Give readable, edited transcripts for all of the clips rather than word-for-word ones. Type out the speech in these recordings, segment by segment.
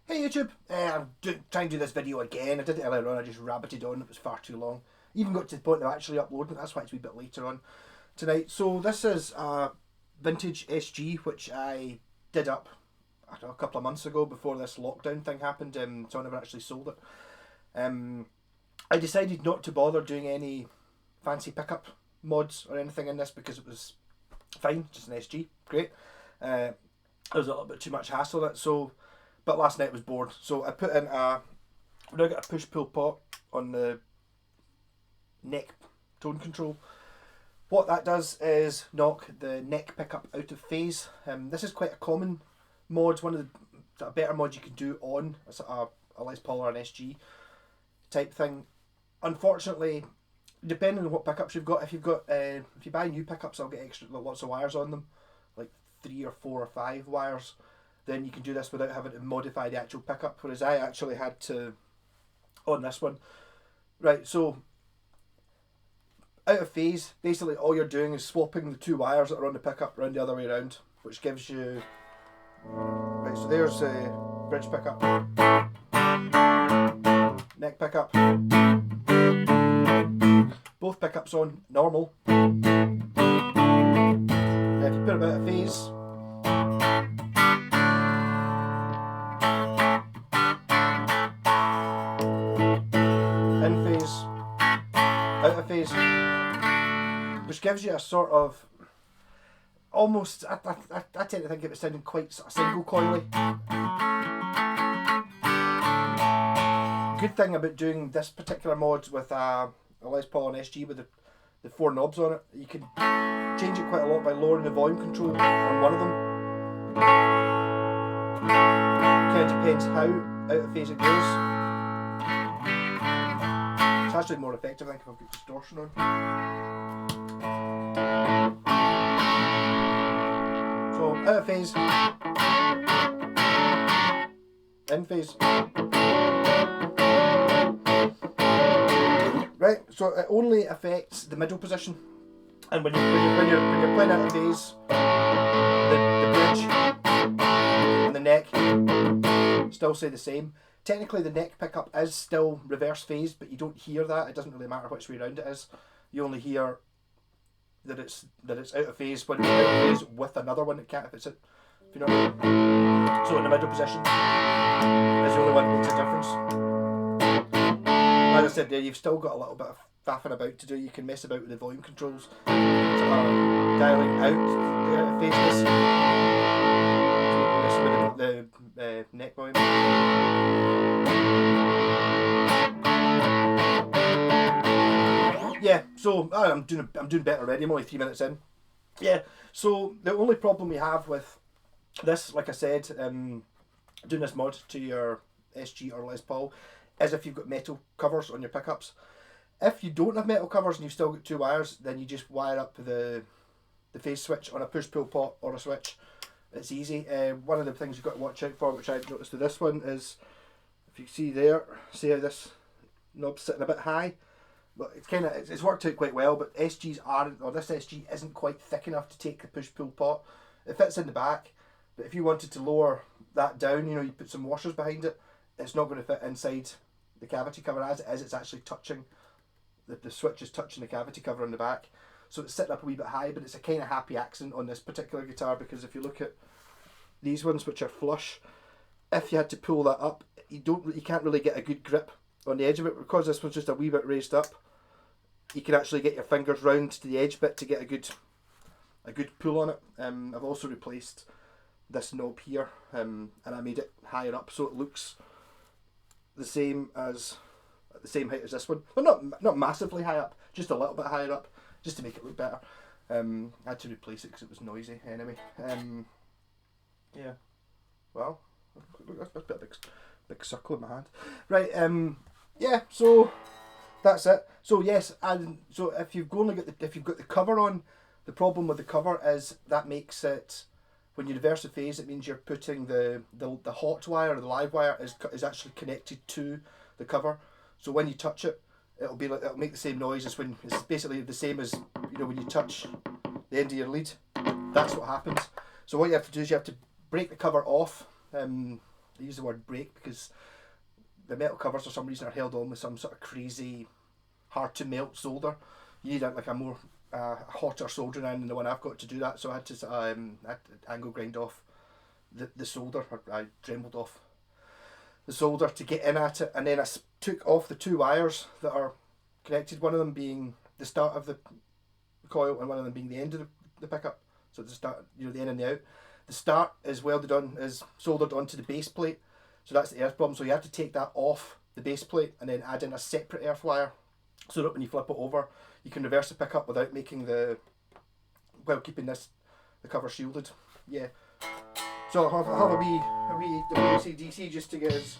Hey YouTube, trying to do this video again. I did it earlier on, I just rabbited on, it was far too long. Even got to the point of actually uploading it, that's why it's a wee bit later on tonight. So this is a vintage SG which I did up, I don't know, a couple of months ago before this lockdown thing happened, so I never actually sold it. I decided not to bother doing any fancy pickup mods or anything in this because it was fine, just an SG, great. There was a little bit too much hassle in it, but last night was bored, so I put in I've now got a push pull pot on the neck tone control. What that does is knock the neck pickup out of phase. This is quite a common mod, one of the better mods you can do on a Les Paul or an SG type thing. Unfortunately, depending on what pickups you've got, if you buy new pickups, I'll get extra lots of wires on them, like 3 or 4 or 5 wires. Then you can do this without having to modify the actual pickup. Whereas I actually had to on this one. Right, so out of phase, basically all you're doing is swapping the 2 wires that are on the pickup around the other way around, which gives you. Right, so there's a bridge pickup, neck pickup, both pickups on normal. Now if you put them out of phase, in phase, out of phase, which gives you a sort of almost, I tend to think it was sounding quite sort of single coily. Good thing about doing this particular mod with a Les Paul and SG with the 4 knobs on it, you can change it quite a lot by lowering the volume control on one of them. Kind of depends how out of phase it goes. It's actually more effective, I think, if I've got distortion on. So out of phase, in phase. Right, so it only affects the middle position, and when you're playing out of phase, the bridge and the neck still stay the same. Technically, the neck pickup is still reverse phased, but you don't hear that. It doesn't really matter which way around it is. You only hear that it's out of phase when it's out of phase with another one. It can't if it's if you know what I mean. So in the middle position is the only one that makes a difference. As I said there, you've still got a little bit of faffing about to do. You can mess about with the volume controls, dialing out the phases, mess with the neck volume. Yeah, so I'm doing better already. I'm only 3 minutes in. Yeah, so the only problem we have with this, like I said, doing this mod to your SG or Les Paul, is if you've got metal covers on your pickups. If you don't have metal covers and you've still got 2 wires, then you just wire up the phase switch on a push-pull pot or a switch. It's easy. One of the things you've got to watch out for, which I've noticed with this one, is if you see there, see how this knob's sitting a bit high. But it's worked out quite well. But this SG isn't quite thick enough to take the push-pull pot. It fits in the back, but if you wanted to lower that down, you put some washers behind it. It's not going to fit inside the cavity cover as it is. It's actually touching, the switch is touching the cavity cover on the back. So it's sitting up a wee bit high, but it's a kind of happy accident on this particular guitar, because if you look at these ones which are flush, if you had to pull that up, you can't really get a good grip on the edge of it. Because this was just a wee bit raised up, you can actually get your fingers round to the edge bit to get a good pull on it. I've also replaced this knob here, and I made it higher up so it looks the same height as this one. Well, not massively high up, just a little bit higher up, just to make it look better. I had to replace it because it was noisy anyway. Yeah, well, that's a big circle in my hand. Right, yeah, so that's it. So yes, and so if you've got the cover on, the problem with the cover is that makes it, when you reverse the phase, it means you're putting the hot wire or the live wire is actually connected to the cover. So when you touch it, it'll make the same noise as when it's basically the same as when you touch the end of your lead. That's what happens. So what you have to do is you have to break the cover off. I use the word break because the metal covers for some reason are held on with some sort of crazy, hard to melt solder. You need like a more hotter soldering iron than the one I've got to do that. So I had to angle grind off the solder. I dremeled off the solder to get in at it, and then I took off the two wires that are connected. One of them being the start of the coil, and one of them being the end of the pickup. So the start, the in and the out. The start is welded on, is soldered onto the base plate. So that's the earth problem. So you have to take that off the base plate and then add in a separate earth wire, so that when you flip it over, you can reverse the pickup without making keeping the cover shielded. Yeah. So I'll have a wee WC-DC just to get us.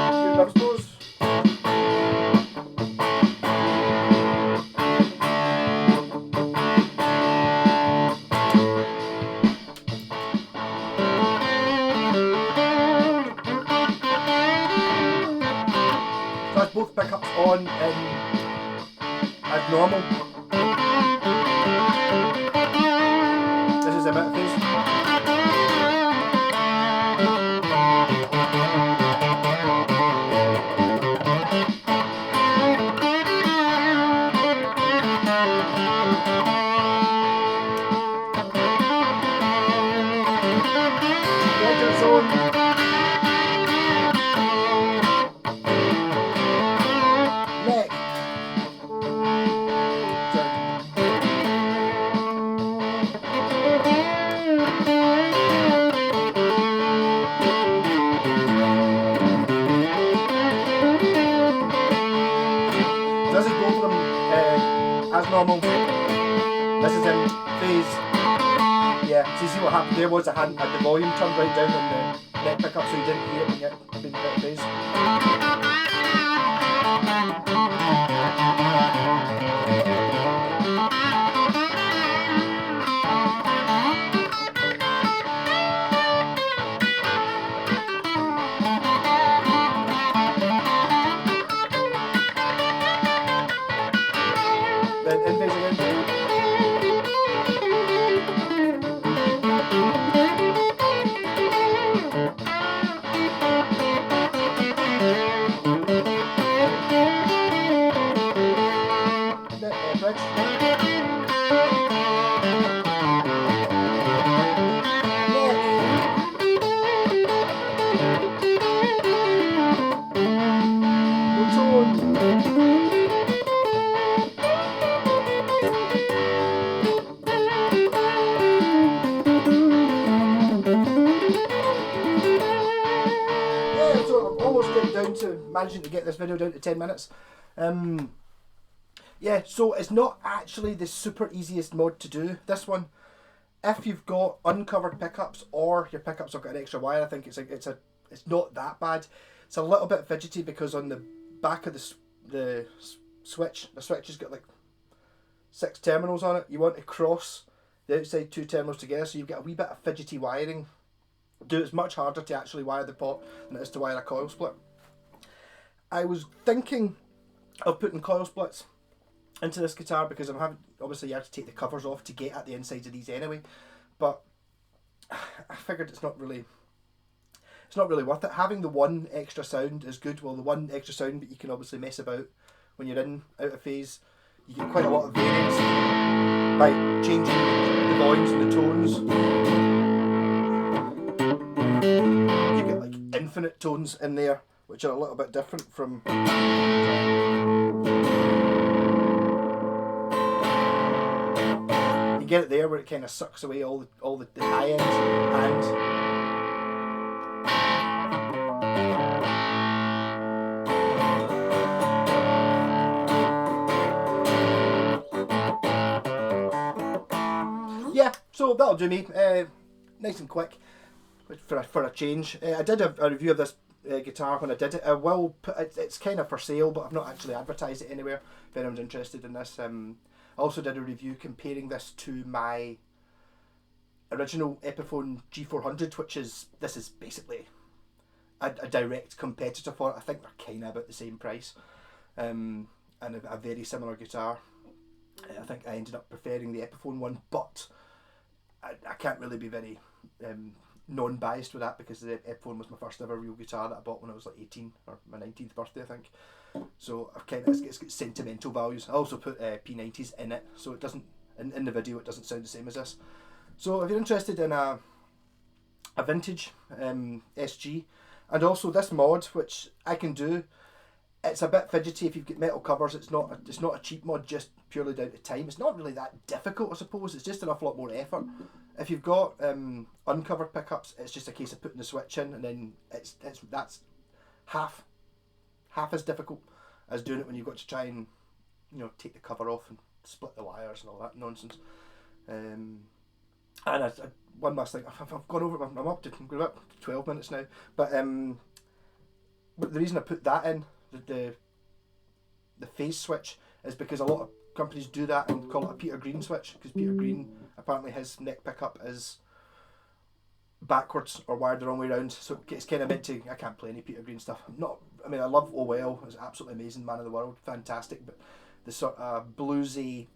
Good enough, suppose. So that's both pickups on as normal. This is a bit of phase. Ledger zone. Neck. This is both of them as normal. This is in phase. Yeah, so you see what happened there was the volume turned right down on the neck pickup, so you didn't hear it when you've been out of phase. Then in phase again. Managing to get this video down to 10 minutes. Yeah, so it's not actually the super easiest mod to do, this one. If you've got uncovered pickups or your pickups have got an extra wire, I think it's not that bad. It's a little bit fidgety because on the back of the switch has got like 6 terminals on it. You want to cross the outside 2 terminals together, so you've got a wee bit of fidgety wiring. It's much harder to actually wire the pot than it is to wire a coil split. I was thinking of putting coil splits into this guitar because obviously you have to take the covers off to get at the insides of these anyway, but I figured it's not really worth it. Having the one extra sound is good. Well, the one extra sound, but you can obviously mess about when you're out of phase. You get quite a lot of variance by changing the volumes and the tones. You get like infinite tones in there, which are a little bit different from. You get it there where it kind of sucks away all the high ends and. Yeah, so that'll do me. Nice and quick for a change. I did a review of this guitar when I did it. I will put it's kind of for sale, but I've not actually advertised it anywhere if anyone's interested in this. I also did a review comparing this to my original Epiphone G400, this is basically a direct competitor for it. I think they're kind of about the same price, and a very similar guitar. I think I ended up preferring the Epiphone one, but I can't really be very non-biased with that because the Epiphone was my first ever real guitar that I bought when I was like 18, or my 19th birthday, I think. So I've kind of, it's got sentimental values. I also put P90s in it, so it doesn't, in the video it doesn't sound the same as this. So if you're interested in a vintage SG, and also this mod, which I can do, it's a bit fidgety if you've got metal covers. It's not a cheap mod just purely down to time. It's not really that difficult, I suppose. It's just an awful lot more effort. If you've got uncovered pickups, it's just a case of putting the switch in, and then that's half as difficult as doing it when you've got to try and, you know, take the cover off and split the wires and all that nonsense. And one last thing, I've gone over. I'm up to 12 minutes now, but the reason I put that in the phase switch is because a lot of companies do that and call it a Peter Green switch, because Peter Green, apparently his neck pickup is backwards or wired the wrong way around, so it's kind of meant to. I can't play any Peter Green stuff. I mean, I love Oh Well, it's absolutely amazing, man of the world, fantastic, but the sort of bluesy,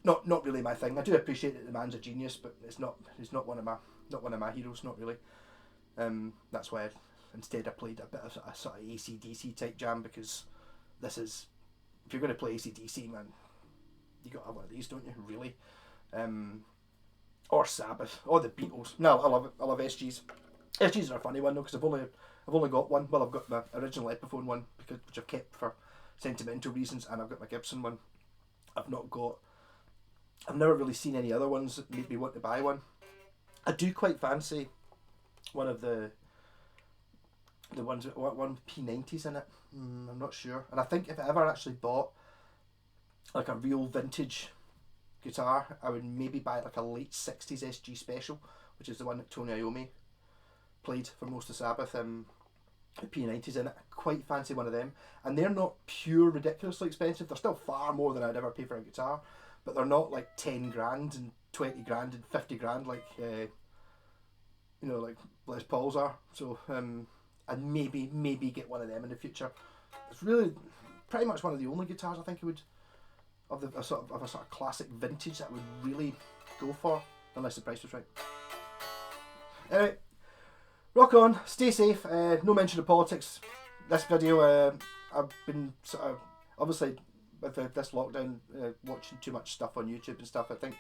not really my thing. I do appreciate that the man's a genius, but he's not one of my heroes, not really. That's why instead I played a bit of a sort of AC/DC type jam, because this is, if you're going to play AC/DC, man, you got to have one of these, don't you? Really. Or Sabbath, or the Beatles. No, I love it. I love SGs. SGs are a funny one though, because I've only got one. Well, I've got my original Epiphone one, which I've kept for sentimental reasons, and I've got my Gibson one. I've never really seen any other ones that make me want to buy one. I do quite fancy one of the ones with one P90s in it. I'm not sure. And I think if I ever actually bought like a real vintage guitar, I would maybe buy like a late 60s SG Special, which is the one that Tony Iommi played for most of Sabbath. P90s in it. I quite fancy one of them. And they're not pure ridiculously expensive. They're still far more than I'd ever pay for a guitar, but they're not like 10 grand and 20 grand and 50 grand like like Les Pauls are. So I'd maybe get one of them in the future. It's really pretty much one of the only guitars I think I would of a sort of classic vintage that I would really go for, unless the price was right. Anyway, rock on, stay safe. No mention of politics. This video, I've been sort of, obviously with this lockdown, watching too much stuff on YouTube and stuff. I think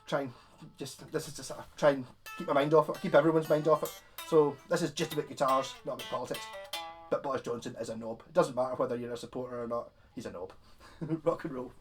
try and keep my mind off it, keep everyone's mind off it. So this is just about guitars, not about politics. But Boris Johnson is a knob. It doesn't matter whether you're a supporter or not, he's a knob. Rock and roll.